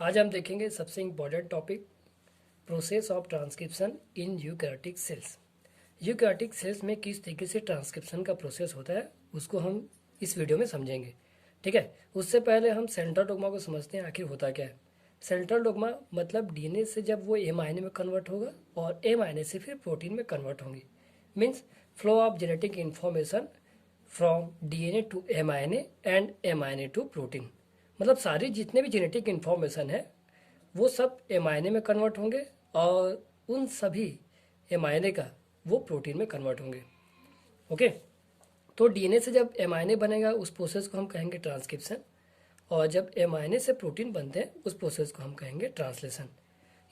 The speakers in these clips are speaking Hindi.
आज हम देखेंगे सबसे important topic process of transcription in eukaryotic cells. Eukaryotic cells में किस तरीके से ट्रांसक्रिप्शन का प्रोसेस होता है उसको हम इस वीडियो में समझेंगे। ठीक है, उससे पहले हम सेंट्रल डोग्मा को समझते हैं आखिर होता क्या है। सेंट्रल डोग्मा मतलब डीएनए से जब वो एमआरएनए में कन्वर्ट होगा और एमआरएनए से फिर प्रोटीन में कन्वर्ट होंगे। Means flow of genetic information from DNA to mRNA and mRNA to protein. मतलब सारी जितने भी जेनेटिक इन्फॉर्मेशन है वो सब एमआरएनए में कन्वर्ट होंगे और उन सभी एमआरएनए का वो प्रोटीन में कन्वर्ट होंगे। ओके, तो डीएनए से जब एमआरएनए बनेगा उस प्रोसेस को हम कहेंगे ट्रांसक्रिप्शन, और जब एमआरएनए से प्रोटीन बनते हैं उस प्रोसेस को हम कहेंगे ट्रांसलेशन।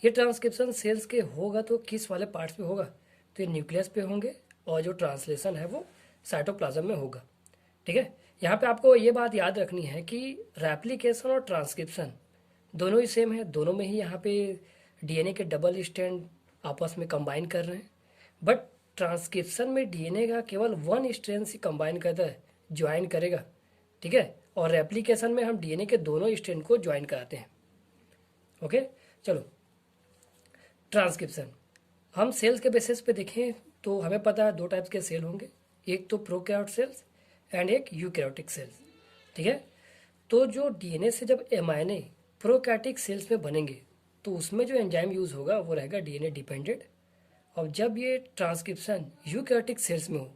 ये ट्रांसक्रिप्शन सेल्स के होगा तो किस वाले पार्ट्स पे होगा, तो ये न्यूक्लियस पे होंगे, और जो ट्रांसलेशन है वो साइटोप्लाज्म में होगा। ठीक है, यहाँ पे आपको ये बात याद रखनी है कि रेप्लिकेशन और ट्रांसक्रिप्शन दोनों ही सेम है, दोनों में ही यहाँ पे डीएनए के डबल स्ट्रैंड आपस में कंबाइन कर रहे हैं। बट ट्रांसक्रिप्शन में डीएनए का केवल वन स्ट्रैंड से कंबाइन करता है, ज्वाइन करेगा। ठीक है, और रेप्लिकेशन में हम डीएनए के दोनों स्ट्रैंड को ज्वाइन कराते हैं। ओके, चलो ट्रांसक्रिप्शन हम सेल्स के बेसिस पे देखें तो हमें पता है दो टाइप्स के सेल होंगे, एक तो प्रोकैरियोटिक सेल्स एंड एक यूकैरियोटिक सेल्स। ठीक है, तो जो डीएनए से जब एमआरएनए प्रोकैरियोटिक सेल्स में बनेंगे तो उसमें जो एंजाइम यूज होगा वो रहेगा डीएनए डिपेंडेंट, और जब ये ट्रांसक्रिप्शन यूकैरियोटिक सेल्स में हो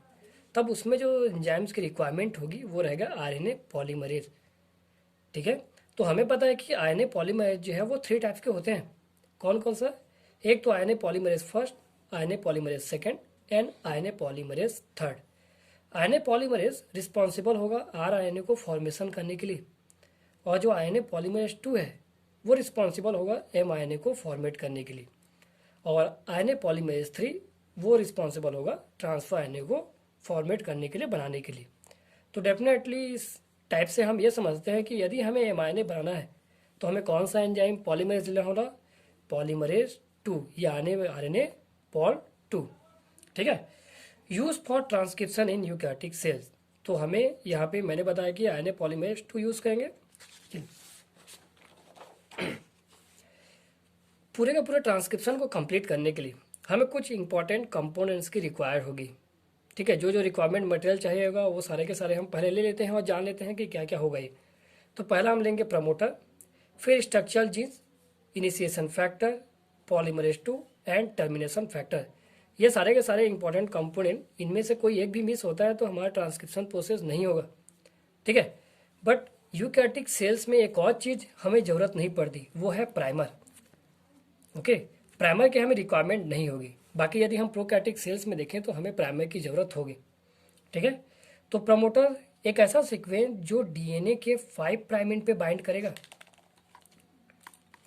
तब उसमें जो एंजाइम्स की रिक्वायरमेंट होगी वो रहेगा आरएनए पॉलीमरेज। ठीक है, तो हमें पता है कि आरएनए पॉलीमरेज जो है वो 3 टाइप्स के होते हैं। कौन कौन सा? एक तो RNA polymerase first, RNA polymerase second and RNA polymerase third. RNA polymerase responsible होगा आरएनए को फॉर्मेशन करने के लिए, और जो आरएनए पॉलीमरेज 2 है वो रिस्पॉन्सिबल होगा एमआरएनए को फॉर्मेट करने के लिए, और आरएनए पॉलीमरेज 3 वो रिस्पॉन्सिबल होगा ट्रांसफर आरएनए को फॉर्मेट करने के लिए, बनाने के लिए। तो डेफिनेटली इस टाइप से हम ये समझते हैं कि यदि हमें एमआरएनए बनाना है तो हमें कौन सा एंजाइम पॉलीमरेज लेना होगा? पॉलीमरेज 2 या आरएनए पॉल 2। ठीक है, use for transcription in eukaryotic cells, तो हमें यहाँ पे मैंने बताया कि आरएनए पॉलीमरेज 2 यूज करेंगे। पूरे का पूरे ट्रांसक्रिप्शन को कंप्लीट करने के लिए हमें कुछ इंपॉर्टेंट कंपोनेंट्स की रिक्वायर होगी। ठीक है, जो जो रिक्वायरमेंट मटेरियल चाहिए होगा वो सारे के सारे हम पहले ले लेते हैं और जान लेते हैं कि क्या क्या होगा ये। तो पहला हम लेंगे प्रमोटर, फिर structural genes, initiation factor, polymerase 2 and termination factor. ये सारे के सारे इंपॉर्टेंट कंपोनेंट, इनमें से कोई एक भी मिस होता है तो हमारा ट्रांसक्रिप्शन प्रोसेस नहीं होगा। ठीक है, बट यूकैरियोटिक सेल्स में एक और चीज़ हमें ज़रूरत नहीं पड़ती, वो है प्राइमर। ओके, प्राइमर की हमें रिक्वायरमेंट नहीं होगी। बाकी यदि हम प्रोकैरियोटिक सेल्स में देखें तो हमें प्राइमर की ज़रूरत होगी। ठीक है, तो प्रमोटर एक ऐसा सीक्वेंस जो डीएनए के 5 प्राइम एंड पे बाइंड करेगा।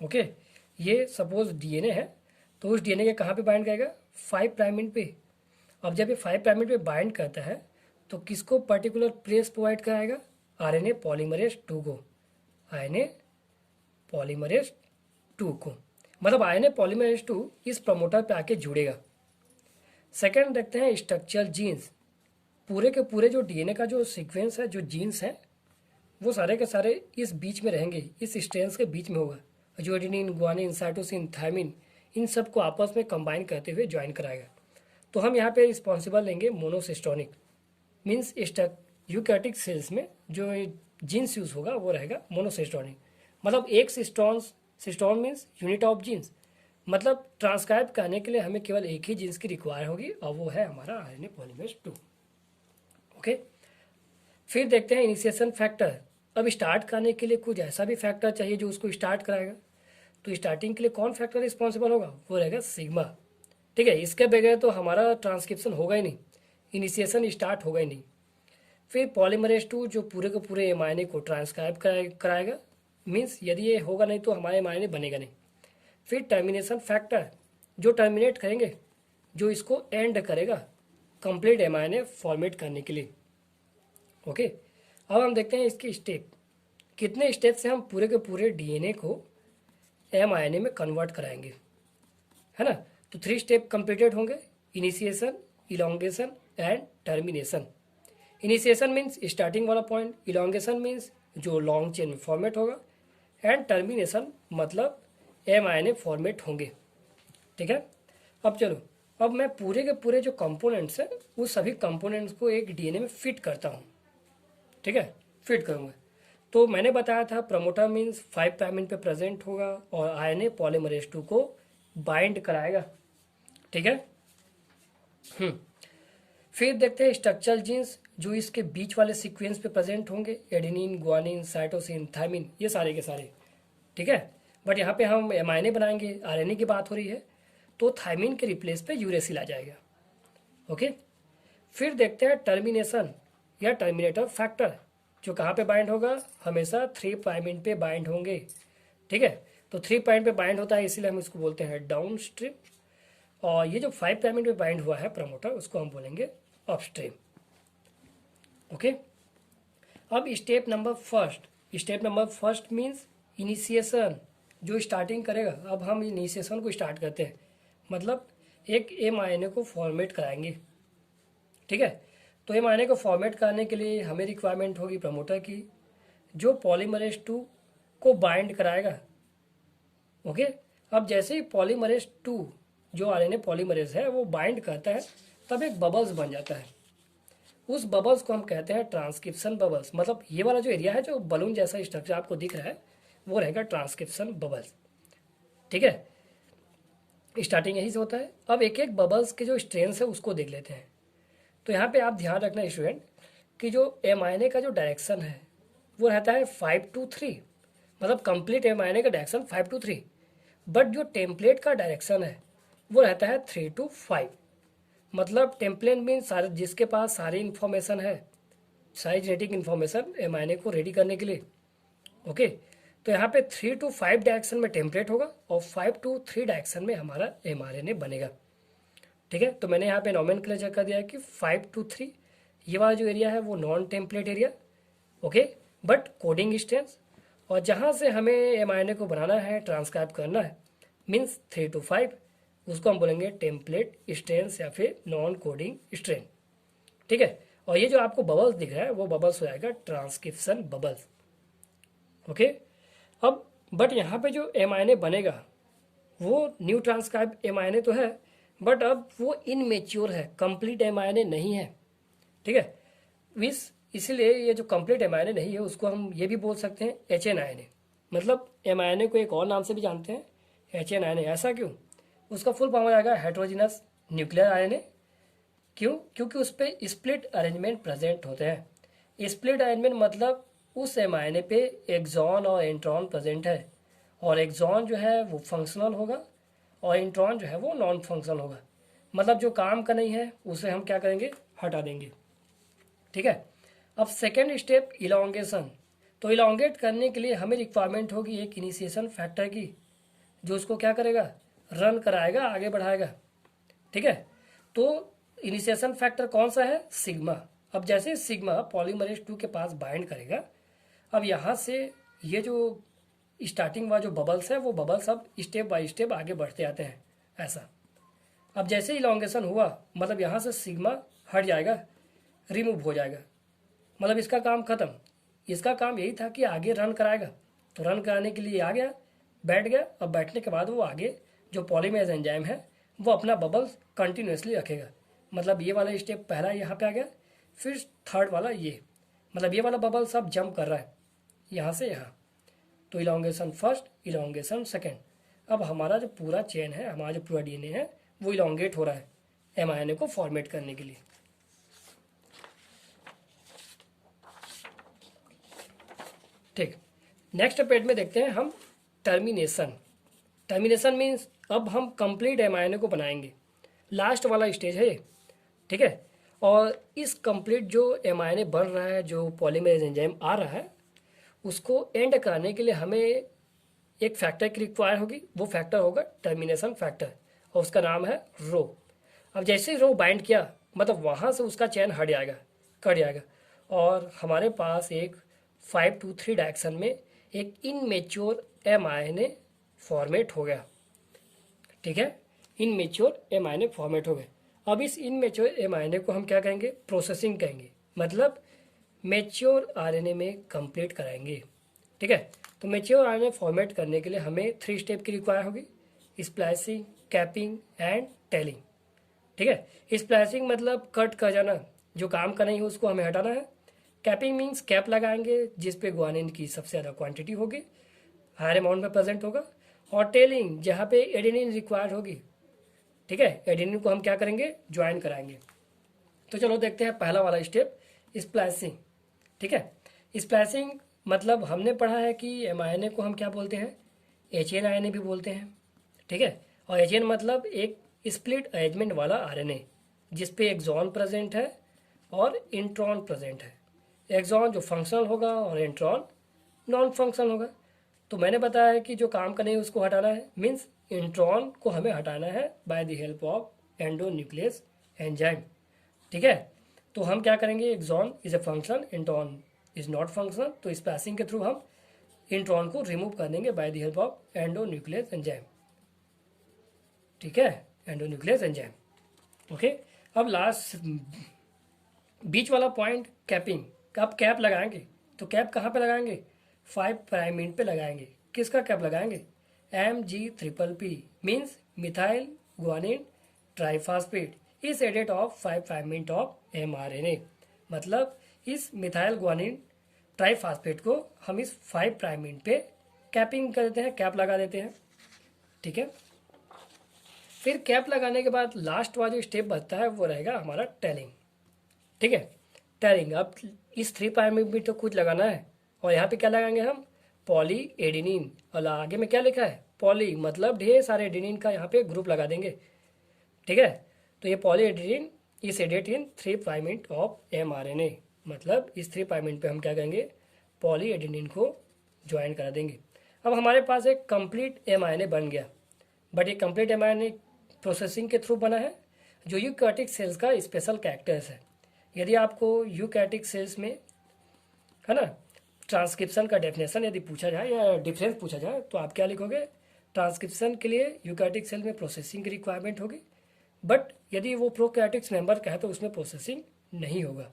ओके, ये सपोज डीएनए है तो उस डीएनए के कहाँ पे बाइंड करेगा? 5 प्राइम एंड पे। अब जब ये 5 प्राइम एंड पे बाइंड करता है तो किसको पर्टिकुलर प्लेस प्रोवाइड कराएगा? आरएनए पॉलीमरेज 2 को, आरएनए पॉलीमरेज 2 को। मतलब आरएनए पॉलीमरेज 2 इस प्रमोटर पे आके जुड़ेगा। सेकंड देखते हैं स्ट्रक्चरल जीन्स। पूरे के पूरे जो डीएनए का जो सीक्वेंस है, जो जीन्स हैं, वो सारे के सारे इस बीच में रहेंगे, इस स्ट्रैंड्स के बीच में होगा। जो एडेनिन, गुआनिन, साइटोसिन, थायमिन, इन सबको आपस में कंबाइन करते हुए ज्वाइन कराएगा। तो हम यहाँ पे रिस्पॉन्सिबल लेंगे मोनोसिस्टोनिक। मीन्स यूकैरियोटिक सेल्स में जो जीन्स यूज होगा वो रहेगा मोनोसिस्टोनिक। मतलब एक cistron means unit of genes. मतलब ट्रांसक्राइब करने के लिए हमें केवल एक ही जीन्स की रिक्वायर होगी और वो है हमारा आरएनए पॉलीमरेज 2। ओके, फिर देखते हैं इनिशिएशन फैक्टर। अब स्टार्ट करने के लिए कुछ ऐसा भी फैक्टर चाहिए जो उसको स्टार्ट कराएगा। तो स्टार्टिंग के लिए कौन फैक्टर रिस्पॉन्सिबल होगा? वो रहेगा सिग्मा। ठीक है, इसके बगैर तो हमारा ट्रांसक्रिप्शन होगा ही नहीं, इनिशिएशन स्टार्ट होगा ही नहीं। फिर पॉलीमरेज 2 जो पूरे के पूरे एमआरएनए को ट्रांसक्राइब कराएगा। मीन्स यदि ये होगा नहीं तो हमारा एमआरएनए बनेगा नहीं। फिर टर्मिनेशन फैक्टर जो टर्मिनेट करेंगे, जो इसको एंड करेगा कंप्लीट एमआरएनए फॉर्मेट करने के लिए। ओके, अब हम देखते हैं इसकी स्टेप, कितने स्टेप से हम पूरे के पूरे डीएनए को एमआरएनए में कन्वर्ट कराएंगे, है ना। तो 3 स्टेप कंप्लीटेड होंगे, initiation, elongation and termination. Initiation means starting वाला पॉइंट, इलोंगेशन मीन्स जो लॉन्ग चेन में फॉर्मेट होगा, एंड टर्मिनेशन मतलब mRNA फॉर्मेट होंगे। ठीक है, अब चलो, अब मैं पूरे के पूरे जो कंपोनेंट्स हैं उस सभी कंपोनेंट्स को एक डीएनए में फिट करता हूँ। ठीक है, फिट करूँगा। तो मैंने बताया था प्रमोटर मीन्स 5 प्राइम पे प्रेजेंट होगा और आरएनए पॉलीमरेज 2 को बाइंड कराएगा। ठीक है, फिर देखते हैं स्ट्रक्चरल जीन्स जो इसके बीच वाले सीक्वेंस पे प्रेजेंट होंगे, एडेनिन, ग्वानिन, साइटोसिन, थायमिन, ये सारे के सारे। ठीक है, बट यहाँ पे हम एमआरएनए बनाएंगे, आरएनए की बात हो रही है, तो थायमिन के रिप्लेस पे यूरेसिल आ जाएगा। ओके, फिर देखते हैं टर्मिनेशन या टर्मिनेटर फैक्टर, जो कहाँ पे बाइंड होगा, हमेशा 3 प्राइम पे बाइंड होंगे। ठीक है, तो 3 प्राइम पे बाइंड होता है, इसीलिए हम इसको बोलते हैं डाउन स्ट्रीम। और ये जो 5 प्राइम पे बाइंड हुआ है प्रमोटर, उसको हम बोलेंगे अपस्ट्रीम। ओके, अब step number first means initiation, जो स्टार्टिंग करेगा। अब हम इनिशिएशन को स्टार्ट करते हैं, मतलब एक mRNA को फॉर्मेट कराएंगे। ठीक है, तो mRNA को फॉर्मेट करने के लिए हमें रिक्वायरमेंट होगी प्रमोटर की, जो पॉलीमरेज 2 को बाइंड कराएगा। ओके, अब जैसे ही पॉलीमरेज 2 जो आरएनए पॉलीमरेज है वो बाइंड करता है, तब एक बबल्स बन जाता है। उस बबल्स को हम कहते हैं ट्रांसक्रिप्शन बबल्स। मतलब ये वाला जो एरिया है, जो बलून जैसा स्ट्रक्चर आपको दिख रहा है, वो रहेगा ट्रांसक्रिप्शन बबल्स। ठीक है, स्टार्टिंग यही से होता है। अब एक एक बबल्स के जो स्ट्रेंथ है उसको देख लेते हैं। तो यहाँ पे आप ध्यान रखना स्टूडेंट कि जो mRNA का जो डायरेक्शन है वो रहता है 5 to 3, मतलब कंप्लीट mRNA का डायरेक्शन 5 to 3, बट जो टेम्पलेट का डायरेक्शन है वो रहता है 3 to 5। मतलब टेम्पलेट मीन सारे, जिसके पास सारी इन्फॉर्मेशन है, सारी जेनेटिक इन्फॉर्मेशन mRNA को रेडी करने के लिए। ओके, तो यहाँ पे 3 to 5 डायरेक्शन में टेम्पलेट होगा और 5 to 3 डायरेक्शन में हमारा mRNA बनेगा। ठीक है, तो मैंने यहाँ पे नॉमेनक्लेचर कर दिया है कि 5 to 3 ये वाला जो एरिया है वो non template area. Okay, but coding strength, और जहाँ से हमें mRNA को बनाना है, ट्रांसक्राइब करना है, मीन्स 3 to 5, उसको हम बोलेंगे टेम्पलेट स्ट्रेंथ या फिर नॉन कोडिंग स्ट्रेंथ। ठीक है, और ये जो आपको बबल्स दिख रहा है वो बबल्स हो जाएगा ट्रांसक्रिप्शन बबल्स। ओके, अब बट यहाँ पे जो mRNA बनेगा वो न्यू ट्रांसक्राइब mRNA तो है, बट अब वो इनमेच्योर है, कंप्लीट mRNA नहीं है। ठीक है, इसीलिए ये जो कंप्लीट mRNA नहीं है उसको हम ये भी बोल सकते हैं HNRNA। मतलब mRNA को एक और नाम से भी जानते हैं, HNRNA। ऐसा क्यों? उसका फुल फॉर्म हो जाएगा हेटेरोजेनस न्यूक्लियर आरएनए। क्यों? क्योंकि उस पर स्प्लिट अरेंजमेंट प्रेजेंट होते हैं। स्प्लिट अरेंजमेंट मतलब उस mRNA पे एक्सॉन और इंट्रॉन प्रेजेंट है, और एक्सॉन जो है वो फंक्शनल होगा और इंट्रॉन जो है वो नॉन फंक्शनल होगा। मतलब जो काम का नहीं है उसे हम क्या करेंगे, हटा देंगे। ठीक है, अब सेकेंड स्टेप इलांगेशन। तो इलांगेट करने के लिए हमें रिक्वायरमेंट होगी एक इनिशिएशन फैक्टर की, जो उसको क्या करेगा, रन कराएगा, आगे बढ़ाएगा। ठीक है, तो इनिशिएशन फैक्टर कौन सा है, सिग्मा। अब जैसे सिग्मा पॉलीमरेज 2 के पास बाइंड करेगा, अब यहाँ से ये जो स्टार्टिंग वाला जो बबल्स है वो बबल्स अब स्टेप बाय स्टेप आगे बढ़ते आते हैं ऐसा। अब जैसे इलांगेशन हुआ, मतलब यहाँ से सिग्मा हट जाएगा, रिमूव हो जाएगा, मतलब इसका काम खत्म। इसका काम यही था कि आगे रन कराएगा, तो रन कराने के लिए आ गया, बैठ गया। अब बैठने के बाद वो आगे जो पॉलीमरेज एंजाइम है वो अपना बबल्स कंटिन्यूसली रखेगा। मतलब ये वाला स्टेप पहला यहाँ पे आ गया, फिर थर्ड वाला ये, मतलब ये वाला बबल सब जंप कर रहा है यहाँ से यहाँ। तो इलांगेशन फर्स्ट, इलांगेशन सेकेंड। अब हमारा जो पूरा चेन है, हमारा जो पूरा डीएनए है वो इलांगेट हो रहा है mRNA को फॉर्मेट करने के लिए। ठीक, नेक्स्ट पेज में देखते हैं हम टर्मिनेशन। टर्मिनेशन मीन्स अब हम कंप्लीट mRNA को बनाएंगे, लास्ट वाला स्टेज है ये। ठीक है, और इस कंप्लीट जो mRNA बन रहा है, जो पॉलीमरेज एंजाइम आ रहा है, उसको एंड कराने के लिए हमें एक फैक्टर की रिक्वायर होगी। वो फैक्टर होगा टर्मिनेशन फैक्टर, और उसका नाम है रो। अब जैसे ही रो बाइंड किया, मतलब वहाँ से उसका चैन हट जाएगा, कट जाएगा, और हमारे पास एक 5 to 3 डायरेक्शन में एक इनमेच्योर mRNA फॉर्मेट हो गया। ठीक है, इनमेच्योर mRNA फॉर्मेट हो गए। अब इस इनमेच्योर mRNA को हम क्या कहेंगे, प्रोसेसिंग कहेंगे, मतलब मेच्योर आरएनए में कंप्लीट कराएंगे। ठीक है, तो मैच्योर आरएनए फॉर्मेट करने के लिए हमें 3 स्टेप की रिक्वायर होगी, स्प्लाइसिंग, कैपिंग एंड टेलिंग। ठीक है, स्प्लाइसिंग मतलब कट कर जाना, जो काम का नहीं हो उसको हमें हटाना है। कैपिंग मीन्स कैप लगाएंगे जिस पे ग्वानिन की सबसे ज़्यादा क्वांटिटी होगी, हायर अमाउंट में प्रेजेंट होगा। और टेलिंग जहाँ पे एडेनिन रिक्वायर्ड होगी। ठीक है, एडेनिन को हम क्या करेंगे, ज्वाइन कराएंगे। तो चलो देखते हैं पहला वाला स्टेप, स्प्लाइसिंग। ठीक है, स्प्लाइसिंग मतलब हमने पढ़ा है कि एमआरएनए को हम क्या बोलते हैं, एचएन आरएनए भी बोलते हैं। ठीक है, और एचएन मतलब एक स्प्लिट अरेंजमेंट वाला आरएनए जिसपे एक्सॉन प्रेजेंट है और इंट्रॉन प्रेजेंट है। एक्सॉन जो फंक्शनल होगा और इंट्रॉन नॉन फंक्शनल होगा। तो मैंने बताया है कि जो काम का नहीं उसको हटाना है, मीन्स इंट्रॉन को हमें हटाना है by the help of endonuclease enzyme. ठीक है, तो हम क्या करेंगे, exon is a function, intron is not functional, तो इस पैसिंग के थ्रू हम इंट्रॉन को रिमूव कर देंगे bye the help of endonuclease enzyme. ठीक है, एंडोन्यूक्लियस एंजाइम। ओके, अब लास्ट बीच वाला पॉइंट कैपिंग। अब कैप लगाएंगे, तो कैप कहाँ पे लगाएंगे, 5 प्राइम एंड पे लगाएंगे। किसका कैप लगाएंगे, MG-P means methyl guanine triphosphate is added of 5 prime end of mRNA। मतलब इस मिथाइल ग्वानिन ट्राइफॉस्फेट को हम इस 5 प्राइम एंड पे कैपिंग कर देते हैं, कैप लगा देते हैं। ठीक है, फिर कैप लगाने के बाद लास्ट वाला जो स्टेप बचता है वो रहेगा हमारा टेलिंग। ठीक है, टेलिंग। अब इस 3 प्राइम में भी तो कुछ लगाना है, और यहाँ पे क्या लगाएंगे हम, पॉली एडेनिन, और आगे में क्या लिखा है, पॉली मतलब ढेर सारे एडेनिन का यहाँ पे ग्रुप लगा देंगे। ठीक है, तो ये poly adenine is added in 3 prime end of mRNA, मतलब इस 3 प्राइम एंड पे हम क्या करेंगे, पॉली एडेनिन को ज्वाइन करा देंगे। अब हमारे पास एक कंप्लीट mRNA बन गया, बट ये कंप्लीट mRNA प्रोसेसिंग के थ्रू बना है, जो यूकैरियोटिक सेल्स का स्पेशल कैरेक्टर्स है। यदि आपको यूकैरियोटिक सेल्स में, है ना, ट्रांसक्रिप्शन का डेफिनेशन यदि पूछा जाए या डिफरेंस पूछा जाए, तो आप क्या लिखोगे, ट्रांसक्रिप्शन के लिए यूकैरियोटिक सेल में प्रोसेसिंग की रिक्वायरमेंट होगी, बट यदि वो प्रोकैरियोटिक मेंबर का है तो उसमें प्रोसेसिंग नहीं होगा।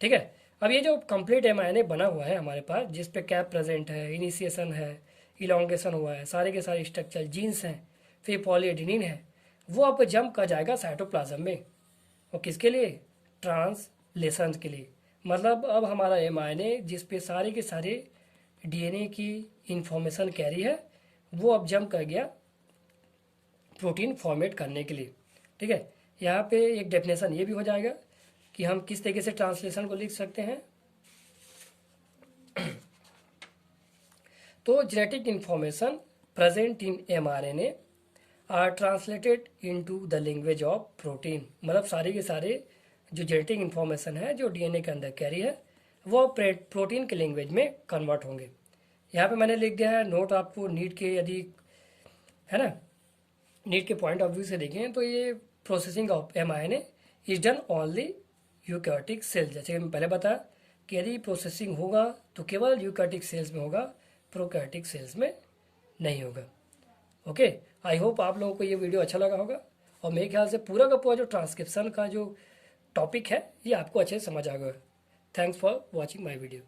ठीक है, अब ये जो कंप्लीट mRNA बना हुआ है हमारे पास, जिस पे कैप प्रेजेंट है, इनिशिएशन है, इलोंगेशन हुआ है, सारे के सारे स्ट्रक्चर जीन्स हैं, फिर पॉलीएडेनिन है, वो अब जंप कर जाएगा साइटोप्लाज्म में। और किसके लिए, ट्रांसलेशन के लिए। मतलब अब हमारा mRNA जिस पे सारे के सारे DNA की इंफॉर्मेशन कैरी है, वो अब जंप कर गया प्रोटीन फॉर्मेट करने के लिए। ठीक है, यहाँ पे एक डेफिनेशन ये भी हो जाएगा कि हम किस तरीके से ट्रांसलेशन को लिख सकते हैं। तो genetic information present in mRNA are translated into the language of protein. मतलब सारे के सारे जो जेनेटिक इंफॉर्मेशन है जो DNA के अंदर कैरी है, वो प्रोटीन के लैंग्वेज में कन्वर्ट होंगे। यहाँ पे मैंने लिख दिया है नोट, आपको नीट के यदि, है ना, नीट के पॉइंट ऑफ व्यू से देखें तो ये processing of mRNA is done only eukaryotic cells. जैसे मैं पहले बताया कि यदि प्रोसेसिंग होगा तो केवल यूकैरियोटिक सेल्स में होगा, प्रोकैरियोटिक सेल्स में नहीं होगा। ओके, आई होप आप लोगों को ये वीडियो अच्छा लगा होगा, और मेरे ख्याल से पूरा का पूरा जो ट्रांसक्रिप्शन का जो टॉपिक है ये आपको अच्छे से समझ आ गया। Thanks for watching my video.